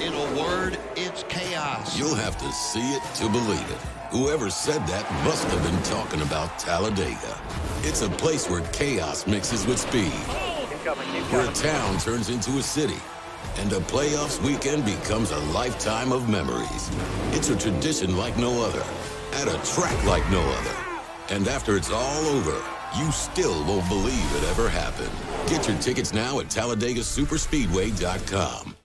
In a word, it's chaos. You'll have to see it to believe it. Whoever said that must have been talking about Talladega. It's a place where chaos mixes with speed. Where a town turns into a city. And a playoffs weekend becomes a lifetime of memories. It's a tradition like no other. At a track like no other. And after it's all over, you still won't believe it ever happened. Get your tickets now at TalladegaSuperspeedway.com.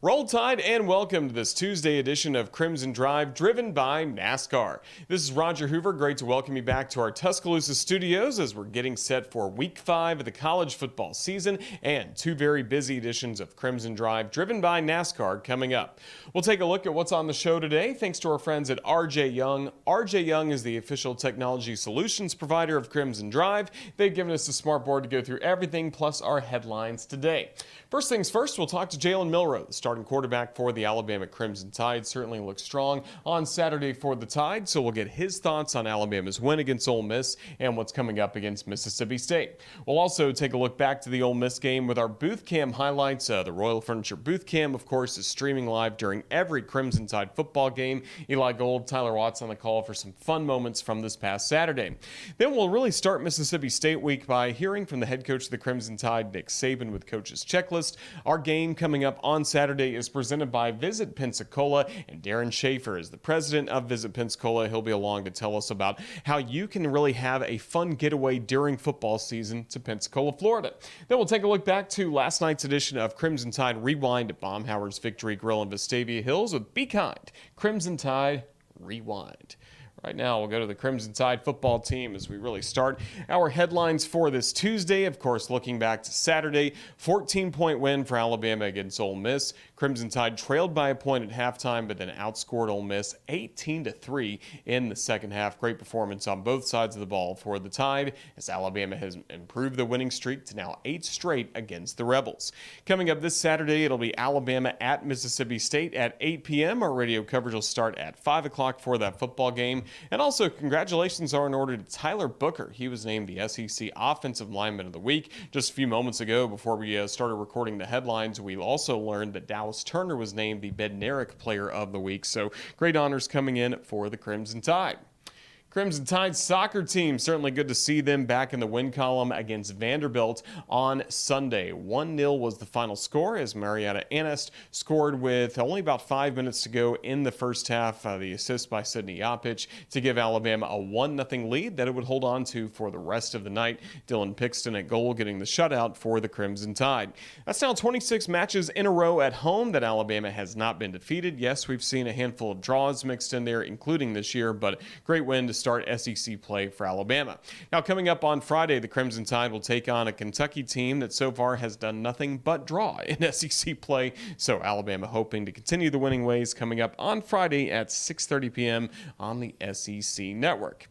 Roll Tide and welcome to this Tuesday edition of Crimson Drive, driven by NASCAR. This is Roger Hoover. Great to welcome you back to our Tuscaloosa studios as we're getting set for Week 5 of the college football season and two very busy editions of Crimson Drive, driven by NASCAR, coming up. We'll take a look at what's on the show today, thanks to our friends at RJ Young. RJ Young is the official technology solutions provider of Crimson Drive. They've given us a smart board to go through everything, plus our headlines today. First things first, we'll talk to Jalen Milroe, the starting quarterback for the Alabama Crimson Tide. Certainly looks strong on Saturday for the Tide, so we'll get his thoughts on Alabama's win against Ole Miss and what's coming up against Mississippi State. We'll also take a look back to the Ole Miss game with our booth cam highlights. The Royal Furniture booth cam, of course, is streaming live during every Crimson Tide football game. Eli Gold, Tyler Watts on the call for some fun moments from this past Saturday. Then we'll really start Mississippi State week by hearing from the head coach of the Crimson Tide, Nick Saban, with Coach's Checklist. Our game coming up on Saturday is presented by Visit Pensacola, and Darien Schaefer is the president of Visit Pensacola. He'll be along to tell us about how you can really have a fun getaway during football season to Pensacola, Florida. Then we'll take a look back to last night's edition of Crimson Tide Rewind at Baumhower's Victory Grill in Vestavia Hills with Be Kind, Crimson Tide Rewind. Right now, we'll go to the Crimson Tide football team as we really start our headlines for this Tuesday. Of course, looking back to Saturday, 14-point win for Alabama against Ole Miss. Crimson Tide trailed by a point at halftime, but then outscored Ole Miss 18-3 in the second half. Great performance on both sides of the ball for the Tide, as Alabama has improved the winning streak to now 8 straight against the Rebels. Coming up this Saturday, it'll be Alabama at Mississippi State at 8 p.m. Our radio coverage will start at 5 o'clock for that football game. And also, congratulations are in order to Tyler Booker. He was named the SEC Offensive Lineman of the Week. Just a few moments ago, before we started recording the headlines, we also learned that Dallas Turner was named the Bednarik Player of the Week. So great honors coming in for the Crimson Tide. Crimson Tide soccer team, certainly good to see them back in the win column against Vanderbilt on Sunday. 1-0 was the final score as Marietta Anest scored with only about 5 minutes to go in the first half. The assist by Sidney Yopich to give Alabama a 1-0 lead that it would hold on to for the rest of the night. Dylan Pixton at goal getting the shutout for the Crimson Tide. That's now 26 matches in a row at home that Alabama has not been defeated. Yes, we've seen a handful of draws mixed in there, including this year, but great win to start SEC play for Alabama. Now, coming up on Friday, the Crimson Tide will take on a Kentucky team that so far has done nothing but draw in SEC play. So Alabama hoping to continue the winning ways, coming up on Friday at 6:30 p.m. on the SEC Network.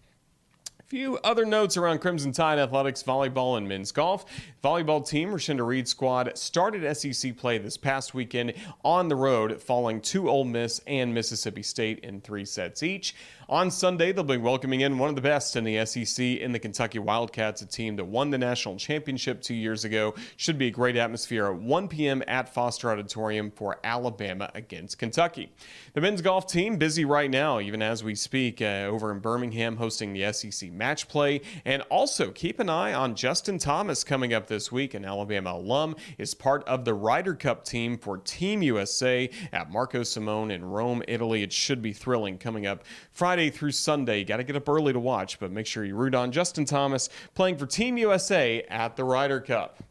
Few other notes around Crimson Tide athletics, volleyball, and men's golf. Volleyball team, Rashinda Reed squad, started SEC play this past weekend on the road, falling to Ole Miss and Mississippi State in 3 sets each. On Sunday, they'll be welcoming in one of the best in the SEC in the Kentucky Wildcats, a team that won the national championship 2 years ago. Should be a great atmosphere at 1 p.m. at Foster Auditorium for Alabama against Kentucky. The men's golf team busy right now, even as we speak, over in Birmingham, hosting the SEC match play. And also keep an eye on Justin Thomas coming up this week. An Alabama alum is part of the Ryder Cup team for Team USA at Marco Simone in Rome, Italy. It should be thrilling coming up Friday through Sunday. You got to get up early to watch, but make sure you root on Justin Thomas playing for Team USA at the Ryder Cup.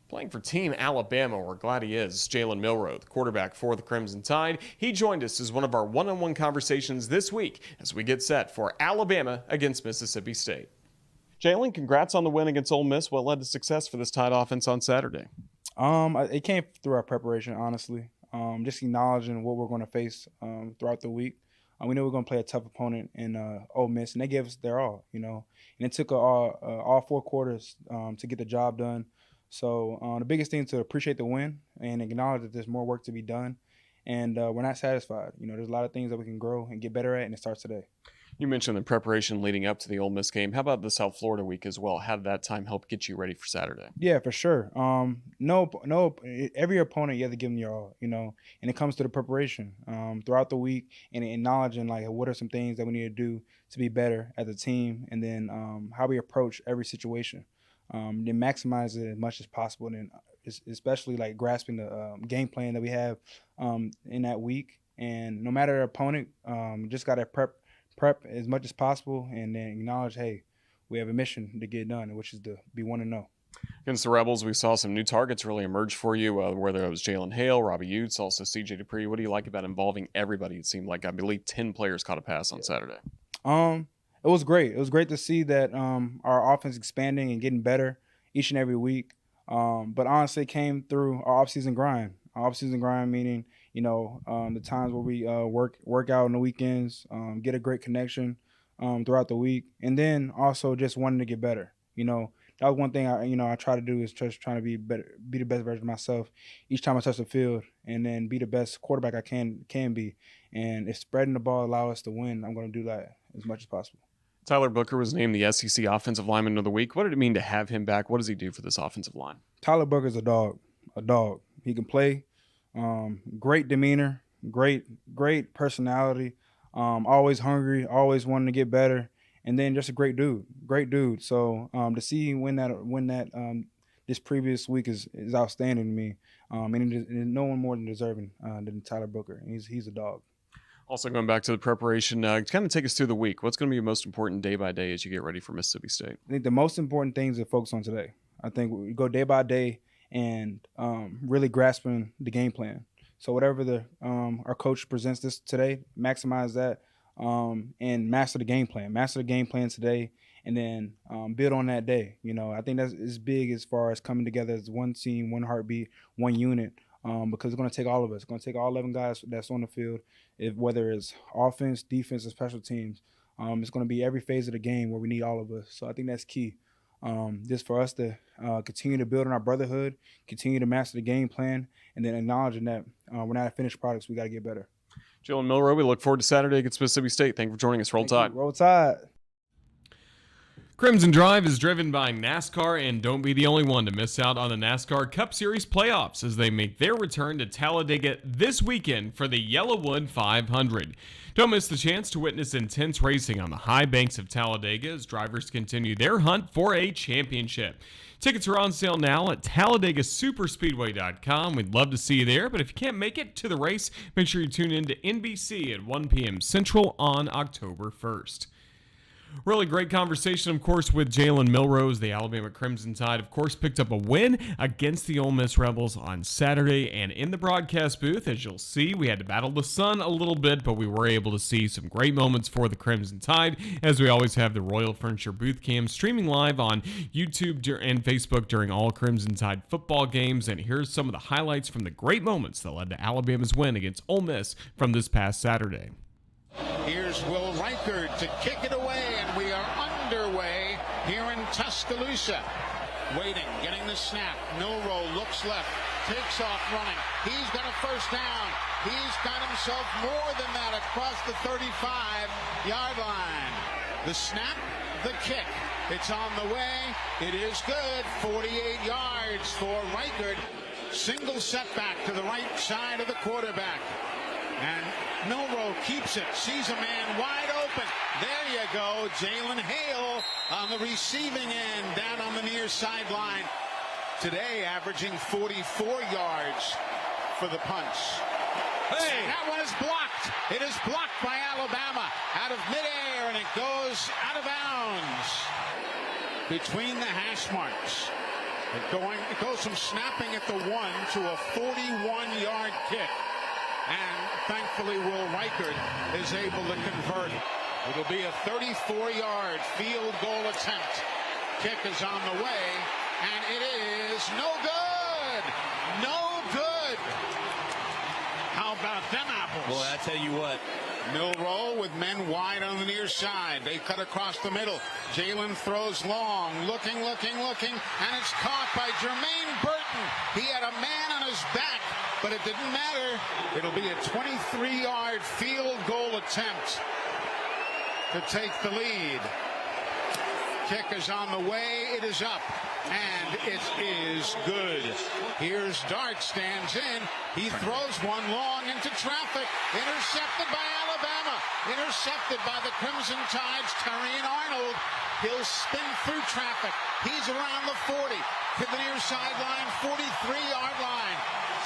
Playing for Team Alabama, we're glad he is, Jalen Milroe, the quarterback for the Crimson Tide. He joined us as one of our one-on-one conversations this week as we get set for Alabama against Mississippi State. Jalen, congrats on the win against Ole Miss. What led to success for this Tide offense on Saturday? It came through our preparation, honestly. Just acknowledging what we're going to face throughout the week. We knew we were going to play a tough opponent in Ole Miss, and they gave us their all, you know. And it took all 4 quarters to get the job done. So the biggest thing is to appreciate the win and acknowledge that there's more work to be done. And we're not satisfied. You know, there's a lot of things that we can grow and get better at, and it starts today. You mentioned the preparation leading up to the Ole Miss game. How about the South Florida week as well? How did that time help get you ready for Saturday? Yeah, for sure. No, every opponent you have to give them your all, and it comes to the preparation throughout the week and acknowledging like what are some things that we need to do to be better as a team, and then how we approach every situation. Then maximize it as much as possible, and especially like grasping the game plan that we have in that week. And no matter the opponent, just got to prep as much as possible, and then acknowledge, hey, we have a mission to get done, which is to be 1-0. Against the Rebels, we saw some new targets really emerge for you, whether it was Jalen Hale, Robbie Utes, also C.J. Dupree. What do you like about involving everybody? It seemed like, I believe, 10 players caught a pass on Saturday. It was great. It was great to see that our offense expanding and getting better each and every week. But honestly, it came through our offseason grind. Our offseason grind meaning, the times where we work out on the weekends, get a great connection throughout the week, and then also just wanting to get better. That was one thing I try to do, is just trying to be better, be the best version of myself each time I touch the field, and then be the best quarterback I can be. And if spreading the ball allow us to win, I'm going to do that as much as possible. Tyler Booker was named the SEC Offensive Lineman of the Week. What did it mean to have him back? What does he do for this offensive line? Tyler Booker's a dog. He can play. Great demeanor, great personality. Always hungry, always wanting to get better, and then just a great dude. So to see him win that this previous week is outstanding to me. And no one more than deserving than Tyler Booker. He's a dog. Also, going back to the preparation, kind of take us through the week. What's going to be most important day by day as you get ready for Mississippi State? I think the most important things to focus on today. I think we go day by day and really grasping the game plan. So whatever our coach presents this today, maximize that and master the game plan. Master the game plan today, and then build on that day. I think that's is big as far as coming together as one team, one heartbeat, one unit. Because it's going to take all of us. It's going to take all 11 guys that's on the field, whether it's offense, defense, or special teams. It's going to be every phase of the game where we need all of us. So I think that's key. Just for us to continue to build on our brotherhood, continue to master the game plan, and then acknowledging that we're not a finished product, so we got to get better. Jalen Milroe, we look forward to Saturday against Mississippi State. Thank you for joining us. Roll Tide. Roll Tide. Crimson Drive is driven by NASCAR, and don't be the only one to miss out on the NASCAR Cup Series playoffs as they make their return to Talladega this weekend for the Yellowwood 500. Don't miss the chance to witness intense racing on the high banks of Talladega as drivers continue their hunt for a championship. Tickets are on sale now at TalladegaSuperspeedway.com. We'd love to see you there, but if you can't make it to the race, make sure you tune in to NBC at 1 p.m. Central on October 1st. Really great conversation, of course, with Jalen Milroe. The Alabama Crimson Tide, of course, picked up a win against the Ole Miss Rebels on Saturday. And in the broadcast booth, as you'll see, we had to battle the sun a little bit, but we were able to see some great moments for the Crimson Tide, as we always have the Royal Furniture Booth Cam streaming live on YouTube and Facebook during all Crimson Tide football games. And here's some of the highlights from the great moments that led to Alabama's win against Ole Miss from this past Saturday. Here's Will Reichard to kick it away, and we are underway here in Tuscaloosa. Waiting, getting the snap. Milroe looks left, takes off running. He's got a first down. He's got himself more than that across the 35-yard line. The snap, the kick. It's on the way. It is good. 48 yards for Reichard. Single setback to the right side of the quarterback. And Milroe keeps it, sees a man wide open. There you go, Jalen Hale on the receiving end, down on the near sideline. Today averaging 44 yards for the punch. Hey, and that one is blocked. It is blocked by Alabama out of midair, and it goes out of bounds between the hash marks. It goes from snapping at the 1 to a 41-yard kick. And thankfully, Will Reichard is able to convert. It'll be a 34-yard field goal attempt. Kick is on the way, and it is no good. No good. How about them apples? Boy, I tell you what. Milroe with men wide on the near side. They cut across the middle. Jalen throws long, looking, and it's caught by Jermaine Burton. He had a man on his back, but it didn't matter. It'll be a 23-yard field goal attempt. to take the lead. Kick is on the way. It is up, and it is good. Here's Dart, stands in. He throws one long into traffic. Intercepted by Alabama. Intercepted by the Crimson Tide's Darien Arnold. He'll spin through traffic. He's around the 40 to the near sideline, 43-yard line.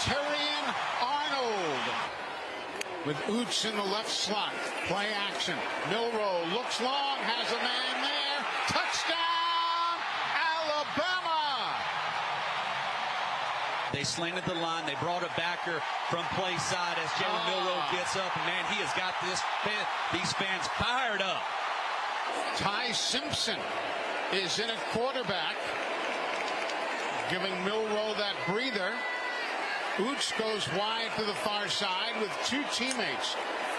Darien Arnold with Oots in the left slot. Play action. Milroe looks long, has a man there. Touchdown, Alabama! They slanted the line. They brought a backer from play side as Jalen Milroe gets up. And, man, he has got these fans fired up. Ty Simpson is in at quarterback, giving Milroe that breather. Oots goes wide to the far side with two teammates.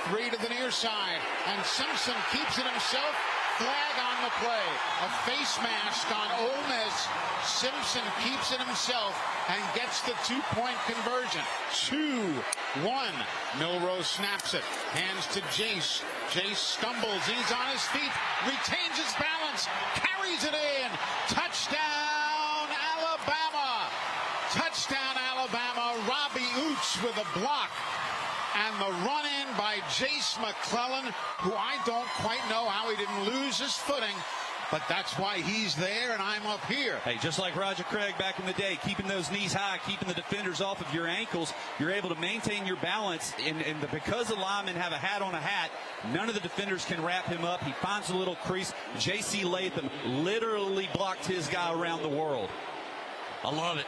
Three to the near side, and Simpson keeps it himself. Flag on the play. A face mask on Ole Miss. Simpson keeps it himself and gets the two-point conversion. 2-1. Milroe snaps it. Hands to Jace. Jace stumbles. He's on his feet. Retains his balance. Carries it in. Touchdown, Alabama. Touchdown, Alabama. Robbie Oots with a block. And the run-in by Jace McClellan, who I don't quite know how he didn't lose his footing, but that's why he's there and I'm up here. Hey, just like Roger Craig back in the day, keeping those knees high, keeping the defenders off of your ankles, you're able to maintain your balance. And because the linemen have a hat on a hat, none of the defenders can wrap him up. He finds a little crease. J.C. Latham literally blocked his guy around the world. I love it.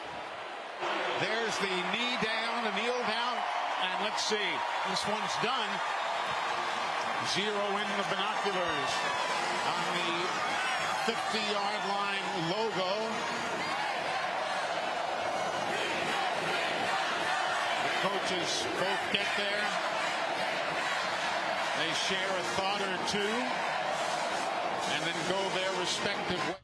There's the knee down, the kneel down. And let's see, this one's done. Zero in the binoculars on the 50-yard line logo. The coaches both get there. They share a thought or two and then go their respective ways.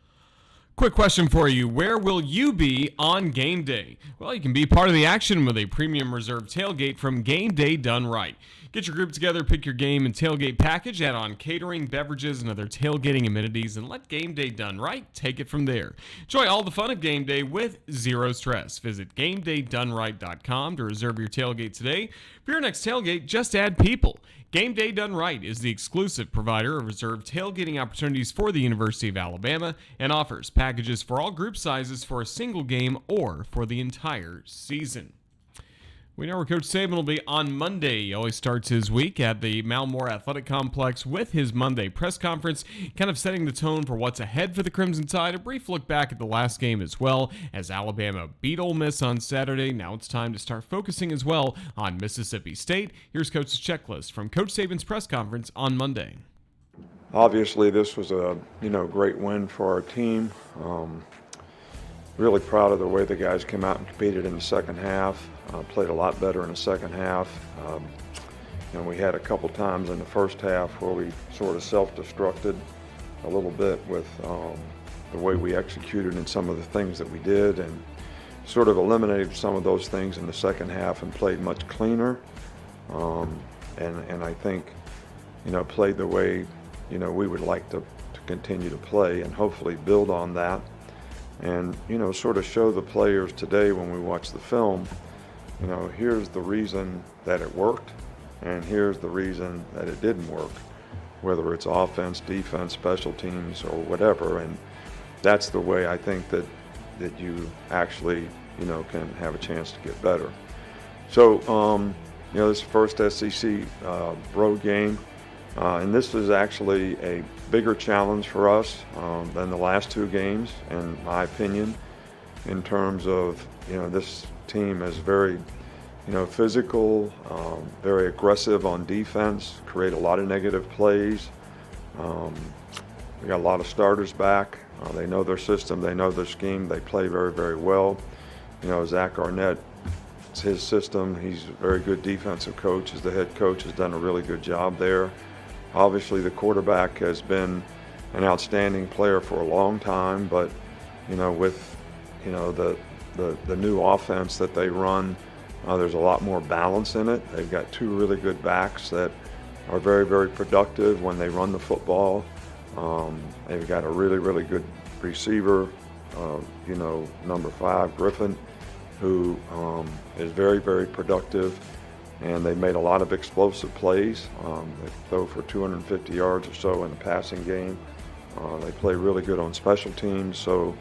Quick question for you. Where will you be on game day? Well, you can be part of the action with a premium reserve tailgate from Game Day Done Right. Get your group together, pick your game and tailgate package, add on catering, beverages, and other tailgating amenities, and let Game Day Done Right take it from there. Enjoy all the fun of game day with zero stress. Visit GameDayDoneRight.com to reserve your tailgate today. For your next tailgate, just add people. Game Day Done Right is the exclusive provider of reserved tailgating opportunities for the University of Alabama and offers packages for all group sizes for a single game or for the entire season. We know where Coach Saban will be on Monday. He always starts his week at the Malmore Athletic Complex with his Monday press conference, kind of setting the tone for what's ahead for the Crimson Tide. A brief look back at the last game as well, as Alabama beat Ole Miss on Saturday. Now it's time to start focusing as well on Mississippi State. Here's Coach's checklist from Coach Saban's press conference on Monday. Obviously, this was a great win for our team. Really proud of the way the guys came out and competed in the second half. Played a lot better in the second half. And we had a couple times in the first half where we sort of self-destructed a little bit with the way we executed and some of the things that we did, and sort of eliminated some of those things in the second half and played much cleaner. And I think, played the way, we would like to continue to play and hopefully build on that. And, sort of show the players today when we watch the film, here's the reason that it worked, and here's the reason that it didn't work, whether it's offense, defense, special teams, or whatever. And that's the way I think that you actually, can have a chance to get better. So, this is the first SEC road game, and this is actually a bigger challenge for us than the last two games, in my opinion, in terms of, this team is very, physical, very aggressive on defense, create a lot of negative plays. We got a lot of starters back. They know their system, they know their scheme, they play very, very well. Zach Arnett, it's his system. He's a very good defensive coach. As the head coach, has done a really good job there. Obviously, the quarterback has been an outstanding player for a long time, but with the new offense that they run, there's a lot more balance in it. They've got two really good backs that are very, very productive when they run the football. They've got a really, really good receiver, number 5, Griffin, who is very, very productive. And they made a lot of explosive plays. They throw for 250 yards or so in the passing game. They play really good on special teams. So,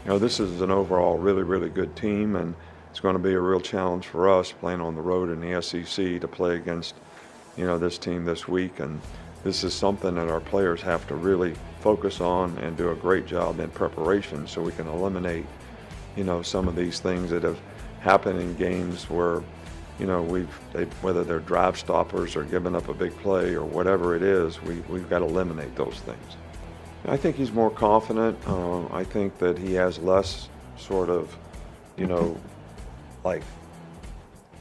this is an overall really, really good team, and it's going to be a real challenge for us playing on the road in the SEC to play against, this team this week. And this is something that our players have to really focus on and do a great job in preparation so we can eliminate, some of these things that have happened in games where, whether they're drive stoppers or giving up a big play or whatever it is, we've got to eliminate those things. I think he's more confident. I think that he has less sort of, like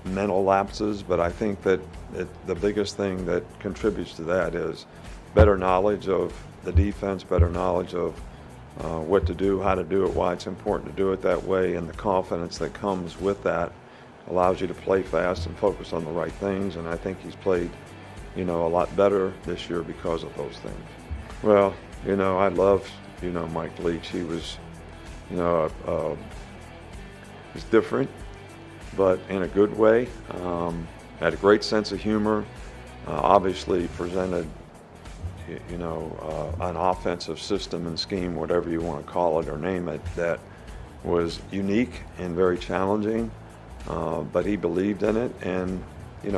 mental lapses, but I think that the biggest thing that contributes to that is better knowledge of the defense, better knowledge of what to do, how to do it, why it's important to do it that way, and the confidence that comes with that allows you to play fast and focus on the right things. And I think he's played, a lot better this year because of those things. Well, I love, Mike Leach. He was, he's different, but in a good way. Had a great sense of humor. Obviously presented, an offensive system and scheme, whatever you want to call it or name it, that was unique and very challenging. But he believed in it and,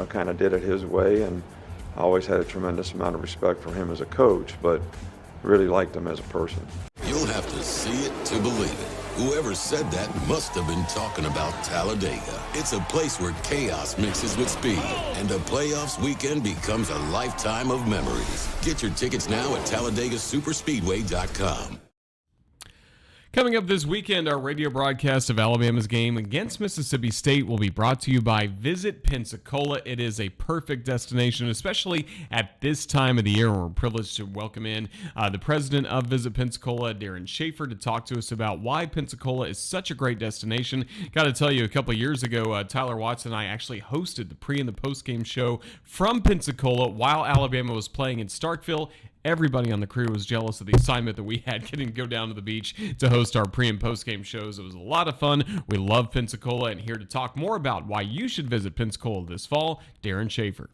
kind of did it his way. And I always had a tremendous amount of respect for him as a coach, but really liked him as a person. You'll have to see it to believe it. Whoever said that must have been talking about Talladega. It's a place where chaos mixes with speed, and a playoffs weekend becomes a lifetime of memories. Get your tickets now at TalladegaSuperspeedway.com. Coming up this weekend, our radio broadcast of Alabama's game against Mississippi State will be brought to you by Visit Pensacola. It is a perfect destination, especially at this time of the year. We're privileged to welcome in the president of Visit Pensacola, Darien Schaefer, to talk to us about why Pensacola is such a great destination. Got to tell you, a couple of years ago, Tyler Watson and I actually hosted the pre- and the post-game show from Pensacola while Alabama was playing in Starkville. Everybody on the crew was jealous of the assignment that we had, getting to go down to the beach to host our pre- and post-game shows. It was a lot of fun. We love Pensacola, and here to talk more about why you should visit Pensacola this fall, Darien Schaefer.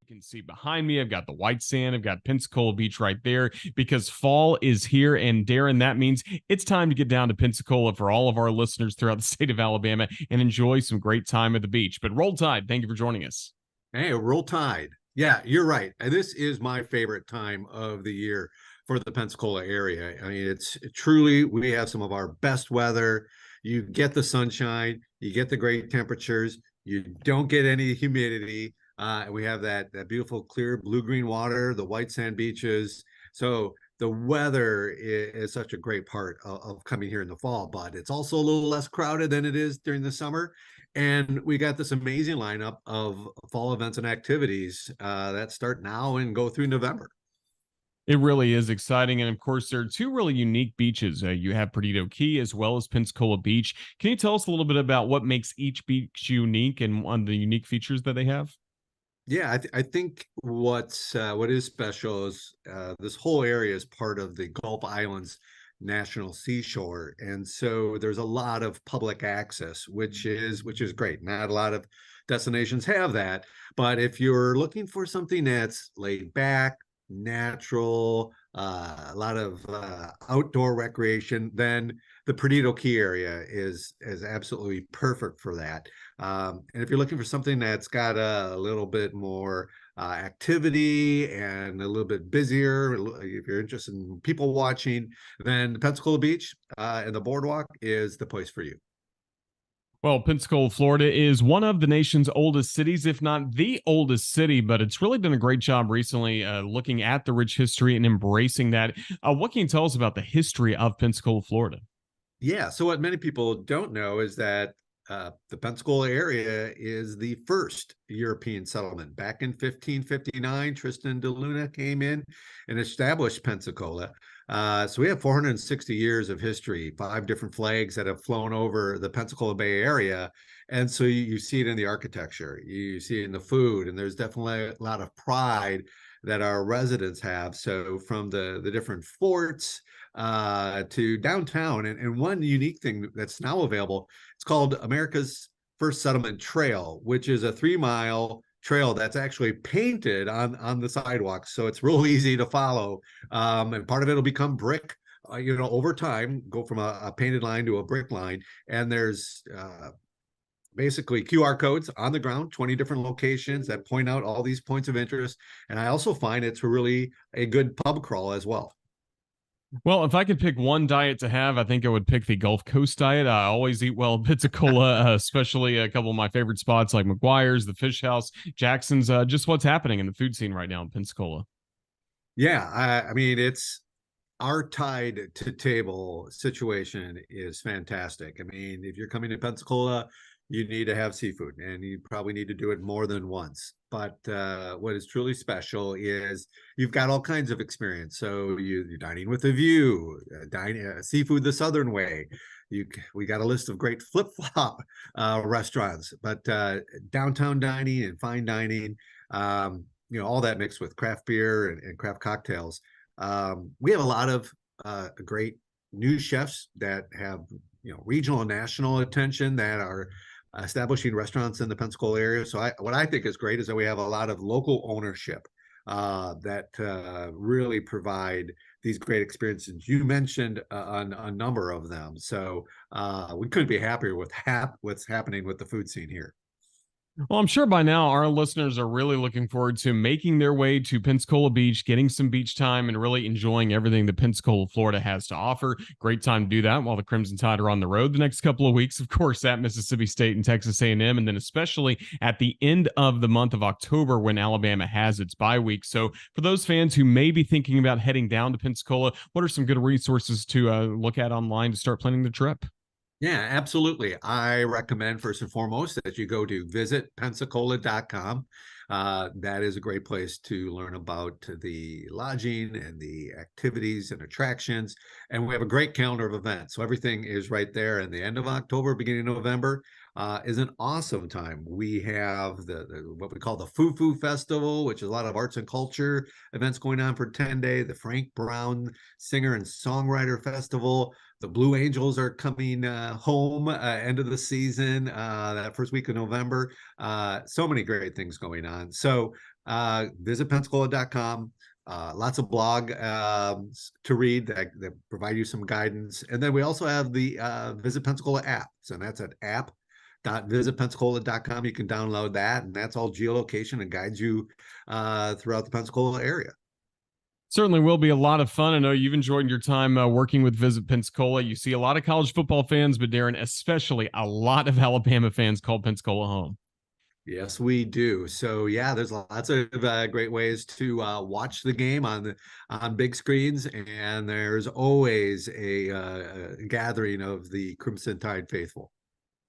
You can see behind me, I've got the white sand. I've got Pensacola Beach right there because fall is here. And Darien, that means it's time to get down to Pensacola for all of our listeners throughout the state of Alabama and enjoy some great time at the beach. But Roll Tide, thank you for joining us. Hey, Roll Tide. Yeah, you're right. This is my favorite time of the year for the Pensacola area. I mean, it's truly, we have some of our best weather. You get the sunshine, you get the great temperatures, you don't get any humidity. We have that beautiful, clear blue-green water, the white sand beaches. So the weather is such a great part of coming here in the fall, but it's also a little less crowded than it is during the summer. And we got this amazing lineup of fall events and activities that start now and go through November. It really is exciting. And of course, there are two really unique beaches. You have Perdido Key as well as Pensacola Beach. Can you tell us a little bit about what makes each beach unique and on the unique features that they have? Yeah, I think what is special is this whole area is part of the Gulf Islands National Seashore, and so there's a lot of public access, which is great. Not a lot of destinations have that, but if you're looking for something that's laid back, natural, a lot of outdoor recreation, then the Perdido Key area is absolutely perfect for that. And if you're looking for something that's got a little bit more activity and a little bit busier, if you're interested in people watching, then Pensacola Beach and the boardwalk is the place for you. Well, Pensacola, Florida is one of the nation's oldest cities, if not the oldest city, but it's really done a great job recently looking at the rich history and embracing that. What can you tell us about the history of Pensacola, Florida? Yeah, so what many people don't know is that the Pensacola area is the first European settlement. Back in 1559, Tristan de Luna came in and established Pensacola. So we have 460 years of history, 5 different flags that have flown over the Pensacola Bay Area. And so you see it in the architecture, you see it in the food, and there's definitely a lot of pride that our residents have. So from the different forts to downtown. And one unique thing that's now available, it's called America's First Settlement Trail, which is a 3-mile trail that's actually painted on the sidewalks. So it's real easy to follow. And part of it will become brick, over time, go from a painted line to a brick line. And there's basically QR codes on the ground, 20 different locations that point out all these points of interest. And I also find it's really a good pub crawl as well. Well, if I could pick one diet to have, I think I would pick the Gulf Coast diet. I always eat well in Pensacola, especially a couple of my favorite spots like McGuire's, the Fish House, Jackson's. Just what's happening in the food scene right now in Pensacola. Yeah, I mean, it's our tide to table situation is fantastic. I mean, if you're coming to Pensacola, you need to have seafood, and you probably need to do it more than once. But what is truly special is you've got all kinds of experience. So you're dining with a view, seafood the Southern way. We got a list of great flip-flop restaurants, but downtown dining and fine dining, all that mixed with craft beer and craft cocktails. We have a lot of great new chefs that have regional and national attention that are establishing restaurants in the Pensacola area. So what I think is great is that we have a lot of local ownership that really provide these great experiences. You mentioned a number of them. So we couldn't be happier with what's happening with the food scene here. Well, I'm sure by now our listeners are really looking forward to making their way to Pensacola Beach, getting some beach time, and really enjoying everything that Pensacola, Florida has to offer. Great time to do that while the Crimson Tide are on the road the next couple of weeks, of course, at Mississippi State and Texas A&M, and then especially at the end of the month of October when Alabama has its bye week. So for those fans who may be thinking about heading down to Pensacola, what are some good resources to look at online to start planning the trip? Yeah, absolutely. I recommend first and foremost that you go to visitpensacola.com. That is a great place to learn about the lodging and the activities and attractions. And we have a great calendar of events. So everything is right there. And the end of October, beginning of November is an awesome time. We have the what we call the Foo Festival, which is a lot of arts and culture events going on for 10 days. The Frank Brown Singer and Songwriter Festival. The Blue Angels are coming home end of the season, that first week of November. So many great things going on. So visit Pensacola.com. Lots of blog to read that provide you some guidance. And then we also have the Visit Pensacola app. So that's at app.visitpensacola.com. You can download that, and that's all geolocation and guides you throughout the Pensacola area. Certainly will be a lot of fun. I know you've enjoyed your time working with Visit Pensacola. You see a lot of college football fans, but Darren, especially a lot of Alabama fans call Pensacola home. Yes, we do. So yeah, there's lots of great ways to watch the game on big screens, and there's always a gathering of the Crimson Tide faithful.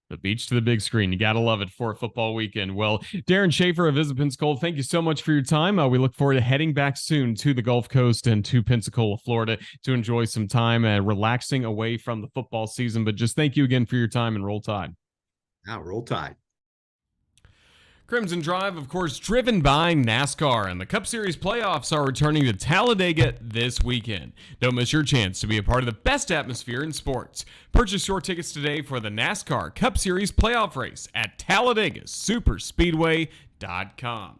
The beach to the big screen. You got to love it for a football weekend. Well, Darren Schaefer of Visit Pensacola, thank you so much for your time. We look forward to heading back soon to the Gulf Coast and to Pensacola, Florida to enjoy some time relaxing away from the football season. But just thank you again for your time, and roll tide. Now, roll tide. Crimson Drive, of course, driven by NASCAR, and the Cup Series playoffs are returning to Talladega this weekend. Don't miss your chance to be a part of the best atmosphere in sports. Purchase your tickets today for the NASCAR Cup Series playoff race at TalladegaSuperspeedway.com.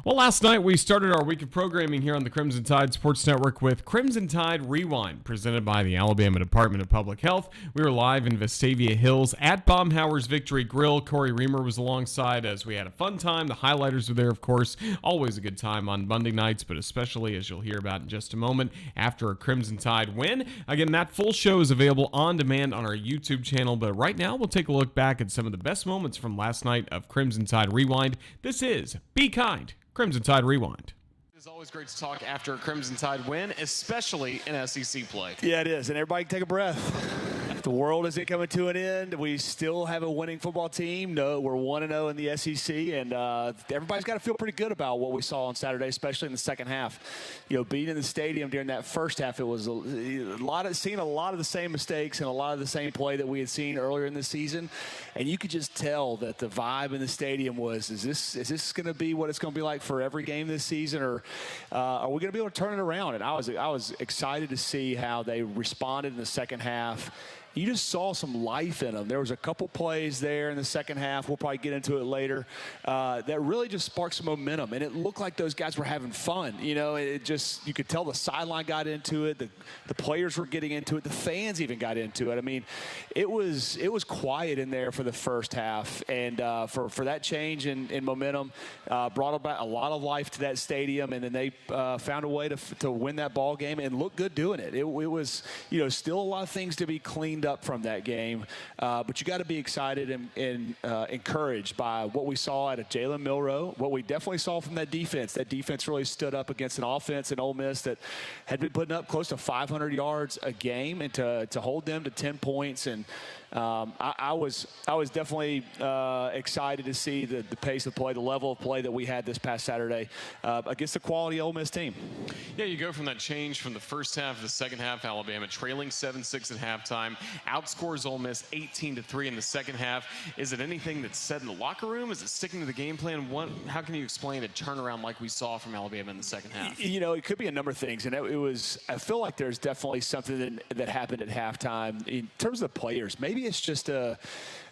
Well, last night we started our week of programming here on the Crimson Tide Sports Network with Crimson Tide Rewind, presented by the Alabama Department of Public Health. We were live in Vestavia Hills at Baumhauer's Victory Grill. Corey Reamer was alongside as we had a fun time. The highlighters were there, of course. Always a good time on Monday nights, but especially, as you'll hear about in just a moment, after a Crimson Tide win. Again, that full show is available on demand on our YouTube channel, but right now we'll take a look back at some of the best moments from last night of Crimson Tide Rewind. This is Be Kind, Crimson Tide Rewind. It's always great to talk after a Crimson Tide win, especially in SEC play. Yeah, it is. And everybody take a breath. The world isn't coming to an end. We still have a winning football team. No, we're 1-0 in the SEC, and everybody's got to feel pretty good about what we saw on Saturday, especially in the second half. You know, being in the stadium during that first half, it was seeing a lot of the same mistakes and a lot of the same play that we had seen earlier in the season, and you could just tell that the vibe in the stadium was, is this going to be what it's going to be like for every game this season, or are we going to be able to turn it around? And I was excited to see how they responded in the second half. You just saw some life in them. There was a couple plays there in the second half, we'll probably get into it later, that really just sparked some momentum. And it looked like those guys were having fun. You know, it just, you could tell the sideline got into it. The players were getting into it. The fans even got into it. I mean, it was quiet in there for the first half. And for that change in momentum, brought about a lot of life to that stadium. And then they found a way to win that ball game and look good doing it. It was, you know, still a lot of things to be cleaned up from that game, but you got to be excited and encouraged by what we saw out of Jalen Milroe, what we definitely saw from that defense. That defense really stood up against an offense in Ole Miss that had been putting up close to 500 yards a game, and to hold them to 10 points. And I was definitely excited to see the pace of play, the level of play that we had this past Saturday against the quality Ole Miss team. Yeah, you go from that change from the first half to the second half. Alabama trailing 7-6 at halftime, outscores Ole Miss 18-3 in the second half. Is it anything that's said in the locker room? Is it sticking to the game plan? How can you explain a turnaround like we saw from Alabama in the second half? You know, it could be a number of things, and I feel like there's definitely something that happened at halftime in terms of the players. Maybe it's just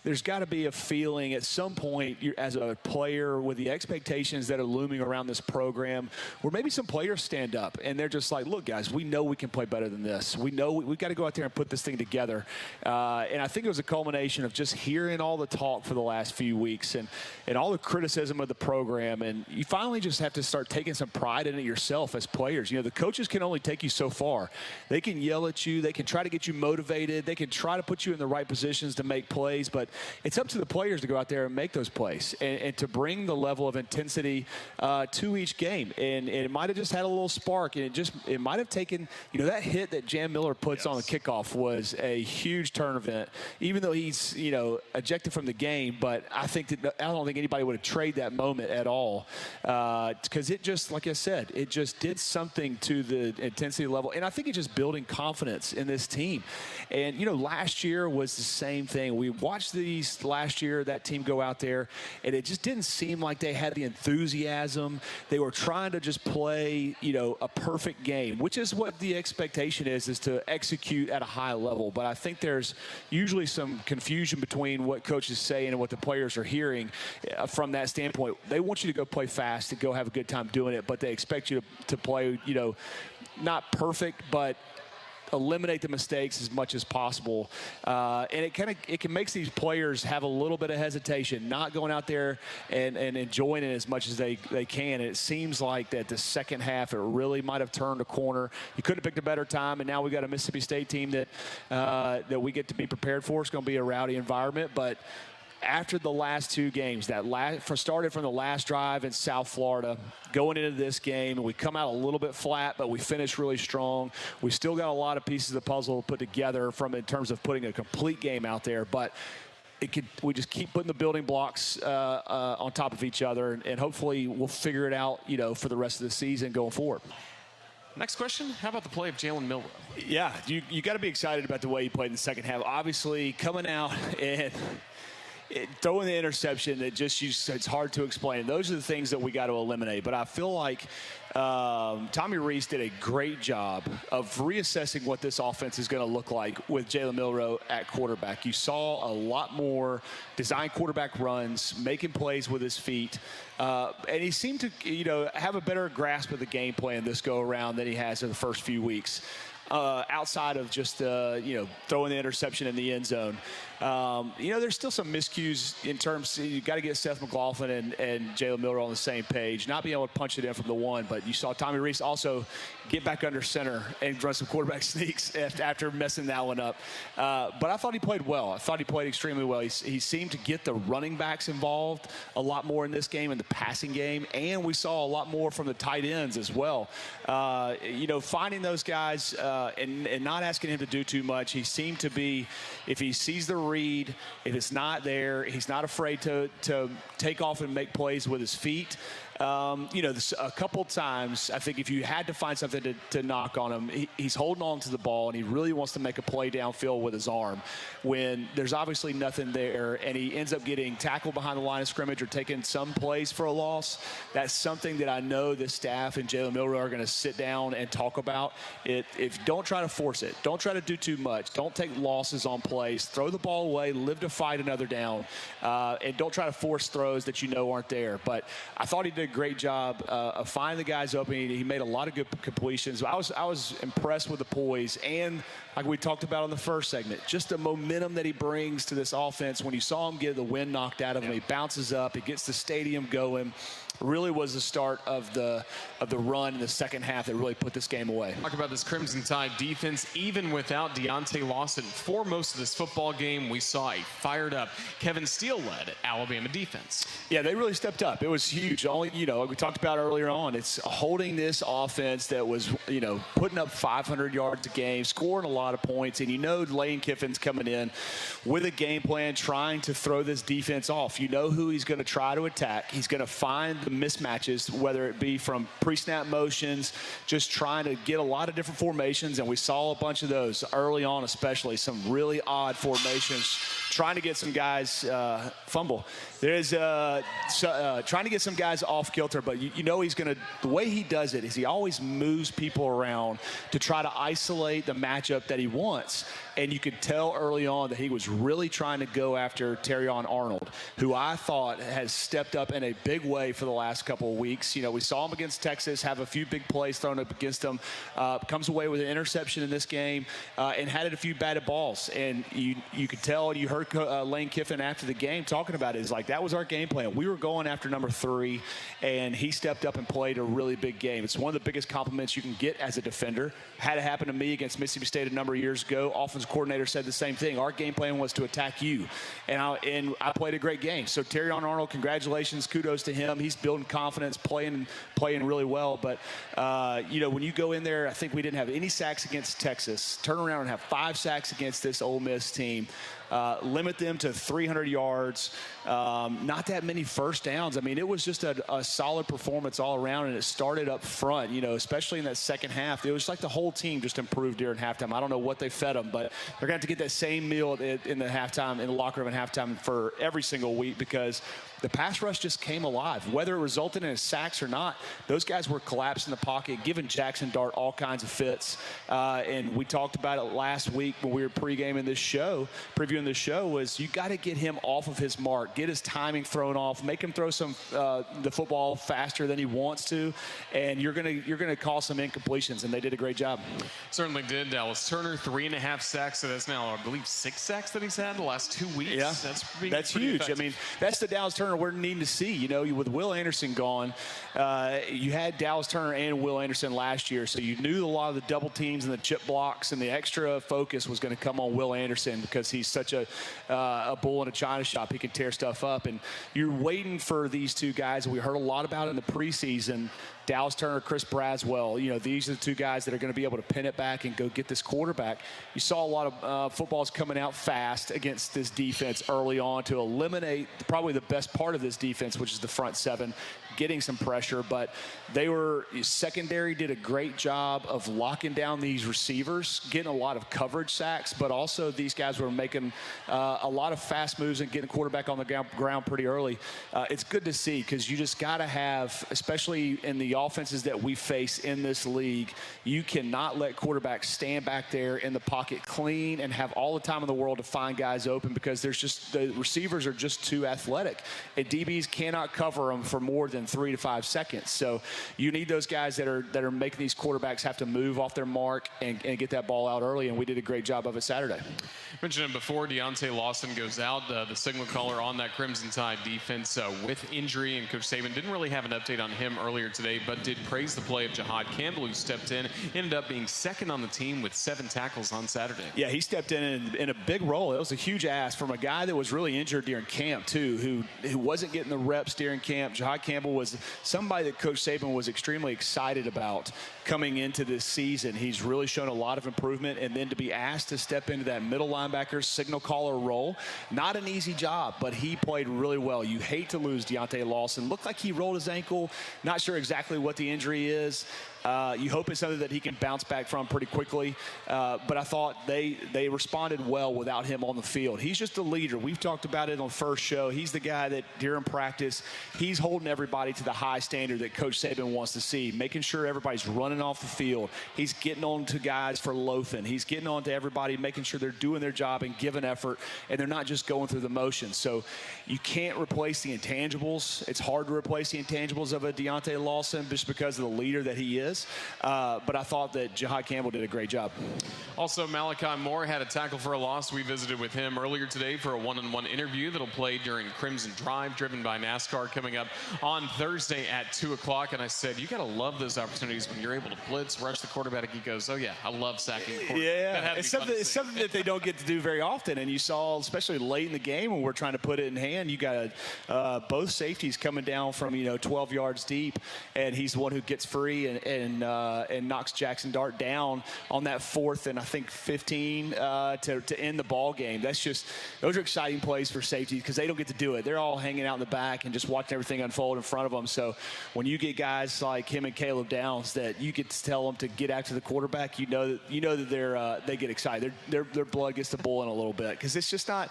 there's got to be a feeling at some point as a player with the expectations that are looming around this program where maybe some players stand up and they're just like, look, guys, we know we can play better than this. We know we've got to go out there and put this thing together. And I think it was a culmination of just hearing all the talk for the last few weeks and all the criticism of the program. And you finally just have to start taking some pride in it yourself as players. You know, the coaches can only take you so far. They can yell at you. They can try to get you motivated. They can try to put you in the right positions to make plays, but it's up to the players to go out there and make those plays and to bring the level of intensity to each game. And it might have just had a little spark, and it might have taken, you know, that hit that Jan Miller puts on the kickoff was a huge turn event, even though he's, you know, ejected from the game. But I don't think anybody would have traded that moment at all, because it just, like I said, it just did something to the intensity level. And I think it's just building confidence in this team. And, you know, last year was the same thing. We watched these last year, that team go out there, and it just didn't seem like they had the enthusiasm. They were trying to just play, you know, a perfect game, which is what the expectation is to execute at a high level. But I think there's usually some confusion between what coaches say and what the players are hearing from that standpoint. They want you to go play fast and go have a good time doing it, but they expect you to play, you know, not perfect, but eliminate the mistakes as much as possible, and it can make these players have a little bit of hesitation, not going out there and enjoying it as much as they can. And it seems like that the second half, it really might have turned a corner. You could have picked a better time, and now we got a Mississippi State team that we get to be prepared for. It's going to be a rowdy environment, but after the last two games, started from the last drive in South Florida, going into this game, and we come out a little bit flat, but we finish really strong. We still got a lot of pieces of the puzzle to put together in terms of putting a complete game out there, but we just keep putting the building blocks on top of each other, and hopefully we'll figure it out, you know, for the rest of the season going forward. Next question, how about the play of Jalen Milroe? Yeah, you got to be excited about the way he played in the second half. Obviously, coming out and throwing the interception, it's hard to explain. Those are the things that we got to eliminate. But I feel like Tommy Rees did a great job of reassessing what this offense is going to look like with Jalen Milroe at quarterback. You saw a lot more design quarterback runs, making plays with his feet. And he seemed to, you know, have a better grasp of the game plan this go around than he has in the first few weeks. Outside of just, you know, throwing the interception in the end zone. There's still some miscues in terms you got to get Seth McLaughlin and Jalen Milroe on the same page, not being able to punch it in from the one. But you saw Tommy Reese also get back under center and run some quarterback sneaks after messing that one up. But I thought he played well. I thought he played extremely well. He seemed to get the running backs involved a lot more in this game, in the passing game, and we saw a lot more from the tight ends as well. Finding those guys and not asking him to do too much. He seemed to be, if he sees the read, if it's not there, he's not afraid to take off and make plays with his feet. A couple times, I think if you had to find something to knock on him, he's holding on to the ball and he really wants to make a play downfield with his arm when there's obviously nothing there, and he ends up getting tackled behind the line of scrimmage or taking some plays for a loss. That's something that I know the staff and Jalen Milroe are going to sit down and talk about. If don't try to force it. Don't try to do too much. Don't take losses on plays. Throw the ball away. Live to fight another down. And don't try to force throws that you know aren't there. But I thought he did a great job of finding the guys open. He made a lot of good completions. I was impressed with the poise and, like we talked about in the first segment, just the momentum that he brings to this offense. When you saw him get the wind knocked out of him, he bounces up, he gets the stadium going. Really was the start of the run in the second half that really put this game away. Talk about this Crimson Tide defense. Even without Deontay Lawson for most of this football game, we saw a fired up Kevin Steele-led Alabama defense. Yeah, they really stepped up. It was huge. Only, we talked about earlier on, it's holding this offense that was, putting up 500 yards a game, scoring a lot of points, and Lane Kiffin's coming in with a game plan, trying to throw this defense off. You know who he's going to try to attack. He's going to find the mismatches, whether it be from pre-snap motions, just trying to get a lot of different formations, and we saw a bunch of those early on, especially some really odd formations, trying to get some guys fumble. There's trying to get some guys off kilter, but he's going to, the way he does it is he always moves people around to try to isolate the matchup that he wants. And you could tell early on that he was really trying to go after Terrion Arnold, who I thought has stepped up in a big way for the last couple of weeks. We saw him against Texas, have a few big plays thrown up against him, comes away with an interception in this game, and had a few batted balls. And you could tell, you heard Lane Kiffin after the game talking about it, is like, that was our game plan. We were going after number 3, and he stepped up and played a really big game. It's one of the biggest compliments you can get as a defender. Had it happen to me against Mississippi State a number of years ago. Offensive coordinator said the same thing. Our game plan was to attack you, and I played a great game. So Terrion Arnold, congratulations, kudos to him. He's building confidence, playing really well. But when you go in there, I think we didn't have any sacks against Texas. Turn around and have 5 sacks against this Ole Miss team. Limit them to 300 yards, not that many first downs. I mean, it was just a solid performance all around, and it started up front, especially in that second half. It was like the whole team just improved during halftime. I don't know what they fed them, but they're going to have to get that same meal in the halftime, in the locker room at halftime for every single week, because the pass rush just came alive. Whether it resulted in sacks or not, those guys were collapsed in the pocket, giving Jackson Dart all kinds of fits. And we talked about it last week when we were previewing this show, was you got to get him off of his mark, get his timing thrown off, make him throw the football faster than he wants to, and you're gonna cause some incompletions, and they did a great job. Certainly did. Dallas Turner, 3.5 sacks, so that's now, I believe, 6 sacks that he's had the last 2 weeks. Yeah, that's huge. Effective. I mean, that's the Dallas Turner we're needing to see. With Will Anderson gone, you had Dallas Turner and Will Anderson last year, so you knew a lot of the double teams and the chip blocks and the extra focus was going to come on Will Anderson because he's such a bull in a china shop. He can tear stuff up, and you're waiting for these two guys that we heard a lot about in the preseason. Dallas Turner, Chris Braswell, these are the two guys that are going to be able to pin it back and go get this quarterback. You saw a lot of footballs coming out fast against this defense early on to eliminate probably the best part of this defense, which is the front 7, getting some pressure. But secondary did a great job of locking down these receivers, getting a lot of coverage sacks, but also these guys were making a lot of fast moves and getting quarterback on the ground pretty early. It's good to see, because you just got to have, especially in the offenses that we face in this league, you cannot let quarterbacks stand back there in the pocket clean and have all the time in the world to find guys open, because the receivers are just too athletic, and DBs cannot cover them for more than 3 to 5 seconds. So you need those guys that are making these quarterbacks have to move off their mark and get that ball out early, and we did a great job of it Saturday. Mentioned it before, Deontay Lawson goes out, the signal caller on that Crimson Tide defense with injury, and Coach Saban didn't really have an update on him earlier today, but did praise the play of Jahad Campbell, who stepped in, ended up being second on the team with 7 tackles on Saturday. Yeah, he stepped in a big role. It was a huge ask from a guy that was really injured during camp, too, who wasn't getting the reps during camp. Jahad Campbell was somebody that Coach Saban was extremely excited about coming into this season. He's really shown a lot of improvement, and then to be asked to step into that middle linebacker signal caller role, not an easy job, but he played really well. You hate to lose Deontay Lawson. Looked like he rolled his ankle. Not sure exactly what the injury is. You hope it's something that he can bounce back from pretty quickly. But I thought they responded well without him on the field. He's just a leader. We've talked about it on the first show. He's the guy that during practice, he's holding everybody to the high standard that Coach Saban wants to see, making sure everybody's running off the field. He's getting on to guys for loafing. He's getting on to everybody, making sure they're doing their job and giving effort, and they're not just going through the motions. So you can't replace the intangibles. It's hard to replace the intangibles of a Deontay Lawson just because of the leader that he is. But I thought that Jahad Campbell did a great job. Also, Malachi Moore had a tackle for a loss. We visited with him earlier today for a one-on-one interview that'll play during Crimson Drive, driven by NASCAR, coming up on Thursday at 2 o'clock. And I said, you got to love those opportunities when you're able to blitz, rush the quarterback. He goes, oh, yeah, I love sacking the quarterback. Yeah, it's something that they don't get to do very often. And you saw, especially late in the game when we're trying to put it in hand, you got both safeties coming down from, 12 yards deep, and he's the one who gets free and knocks Jackson Dart down on that 4th and I think 15 to end the ball game. Those are exciting plays for safety because they don't get to do it. They're all hanging out in the back and just watching everything unfold in front of them. So when you get guys like him and Caleb Downs that you get to tell them to get after the quarterback, you know that they get excited. Their blood gets to boiling a little bit because it's just not.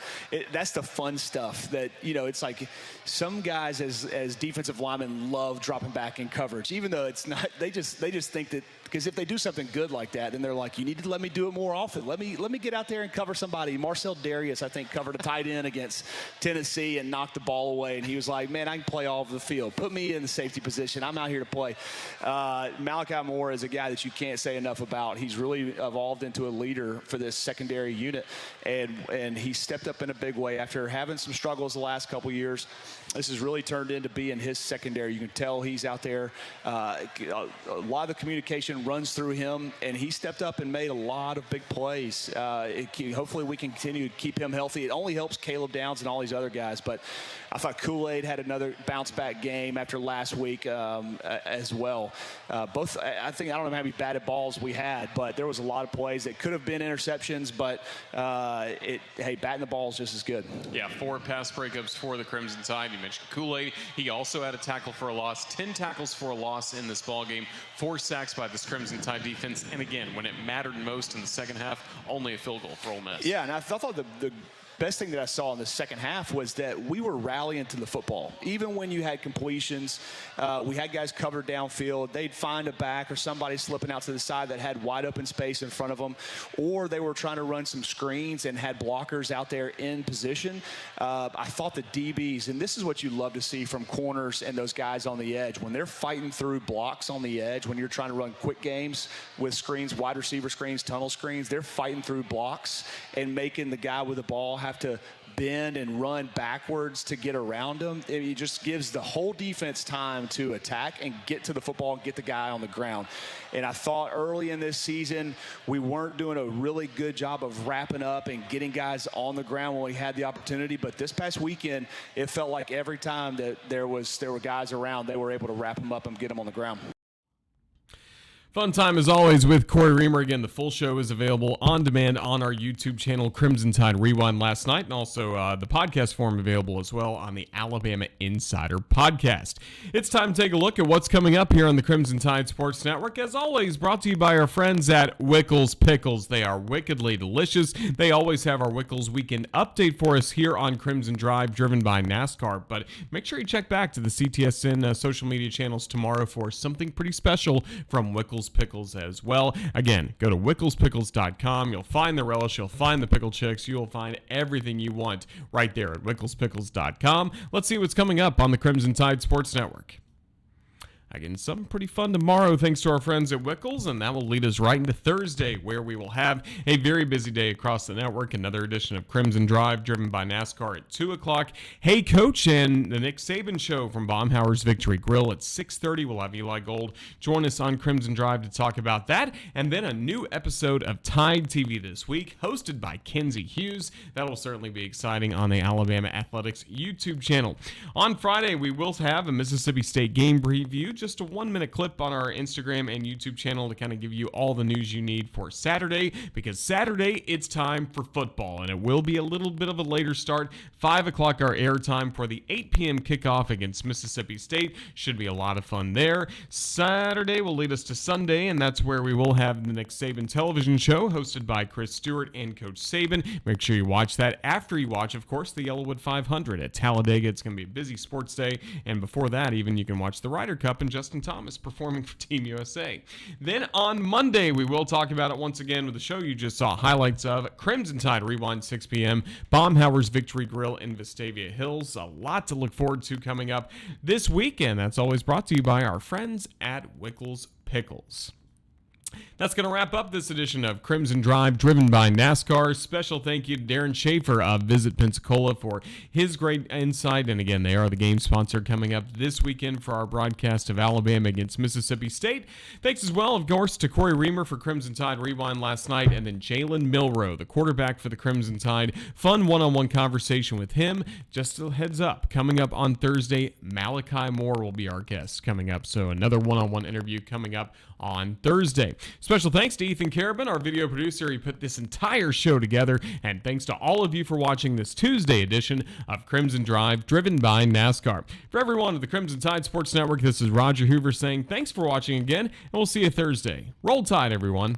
That's the fun stuff that it's like some guys as defensive linemen love dropping back in coverage, even though it's not. They just think that because if they do something good like that, then they're like, you need to let me do it more often. Let me get out there and cover somebody. Marcel Darius, I think, covered a tight end against Tennessee and knocked the ball away. And he was like, man, I can play all over the field. Put me in the safety position. I'm out here to play. Malachi Moore is a guy that you can't say enough about. He's really evolved into a leader for this secondary unit. And he stepped up in a big way after having some struggles the last couple years. This has really turned into being his secondary. You can tell he's out there. A lot of the communication runs through him, and he stepped up and made a lot of big plays. Hopefully we can continue to keep him healthy. It only helps Caleb Downs and all these other guys, but I thought Kool-Aid had another bounce-back game after last week as well. I don't know how many batted balls we had, but there was a lot of plays that could have been interceptions, but batting the ball is just as good. Yeah, 4 pass breakups for the Crimson Tide. You mentioned Kool-Aid. He also had a tackle for a loss, 10 tackles for a loss in this ball game, 4 sacks by this Crimson Tide defense. And again, when it mattered most in the second half, only a field goal for Ole Miss. Yeah, and I thought the best thing that I saw in the second half was that we were rallying to the football. Even when you had completions, we had guys covered downfield. They'd find a back or somebody slipping out to the side that had wide open space in front of them, or they were trying to run some screens and had blockers out there in position. I thought the DBs, and this is what you love to see from corners and those guys on the edge, when they're fighting through blocks on the edge, when you're trying to run quick games with screens, wide receiver screens, tunnel screens, they're fighting through blocks and making the guy with the ball have to bend and run backwards to get around them. It just gives the whole defense time to attack and get to the football and get the guy on the ground. And I thought early in this season, we weren't doing a really good job of wrapping up and getting guys on the ground when we had the opportunity. But this past weekend, it felt like every time that there were guys around, they were able to wrap them up and get them on the ground. Fun time as always with Corey Reamer. Again, the full show is available on demand on our YouTube channel, Crimson Tide Rewind last night, and also the podcast form available as well on the Alabama Insider podcast. It's time to take a look at what's coming up here on the Crimson Tide Sports Network. As always, brought to you by our friends at Wickles Pickles. They are wickedly delicious. They always have our Wickles Weekend update for us here on Crimson Drive, driven by NASCAR. But make sure you check back to the CTSN social media channels tomorrow for something pretty special from Wickles Pickles as well. Again, go to wicklespickles.com. You'll find the relish, you'll find the pickle chicks, you'll find everything you want right there at wicklespickles.com. Let's see what's coming up on the Crimson Tide Sports Network. Again, something pretty fun tomorrow thanks to our friends at Wickles, and that will lead us right into Thursday, where we will have a very busy day across the network. Another edition of Crimson Drive, driven by NASCAR at 2 o'clock. Hey Coach, and the Nick Saban Show from Baumhauer's Victory Grill at 6:30. We'll have Eli Gold join us on Crimson Drive to talk about that. And then a new episode of Tide TV this week, hosted by Kenzie Hughes. That will certainly be exciting on the Alabama Athletics YouTube channel. On Friday, we will have a Mississippi State game preview, just a 1-minute clip on our Instagram and YouTube channel to kind of give you all the news you need for Saturday, because Saturday it's time for football, and it will be a little bit of a later start. 5 o'clock our air time for the 8 p.m. kickoff against Mississippi State. Should be a lot of fun there. Saturday will lead us to Sunday, and that's where we will have the Nick Saban television show hosted by Chris Stewart and Coach Saban. Make sure you watch that after you watch, of course, the Yellowwood 500 at Talladega. It's going to be a busy sports day, and before that, even you can watch the Ryder Cup and Justin Thomas performing for Team USA. Then on Monday, we will talk about it once again with the show you just saw highlights of. Crimson Tide Rewind, 6 p.m. Baumhauer's Victory Grill in Vestavia Hills. A lot to look forward to coming up this weekend. That's always brought to you by our friends at Wickles Pickles. That's going to wrap up this edition of Crimson Drive, driven by NASCAR. Special thank you to Darren Schaefer of Visit Pensacola for his great insight. And again, they are the game sponsor coming up this weekend for our broadcast of Alabama against Mississippi State. Thanks as well, of course, to Corey Reamer for Crimson Tide Rewind last night, and then Jalen Milroe, the quarterback for the Crimson Tide. Fun one-on-one conversation with him. Just a heads up, coming up on Thursday, Malachi Moore will be our guest coming up. So another one-on-one interview coming up on Thursday. Special thanks to Ethan Carabin, our video producer. He put this entire show together. And thanks to all of you for watching this Tuesday edition of Crimson Drive, driven by NASCAR. For everyone at the Crimson Tide Sports Network, this is Roger Hoover saying thanks for watching again, and we'll see you Thursday. Roll Tide, everyone.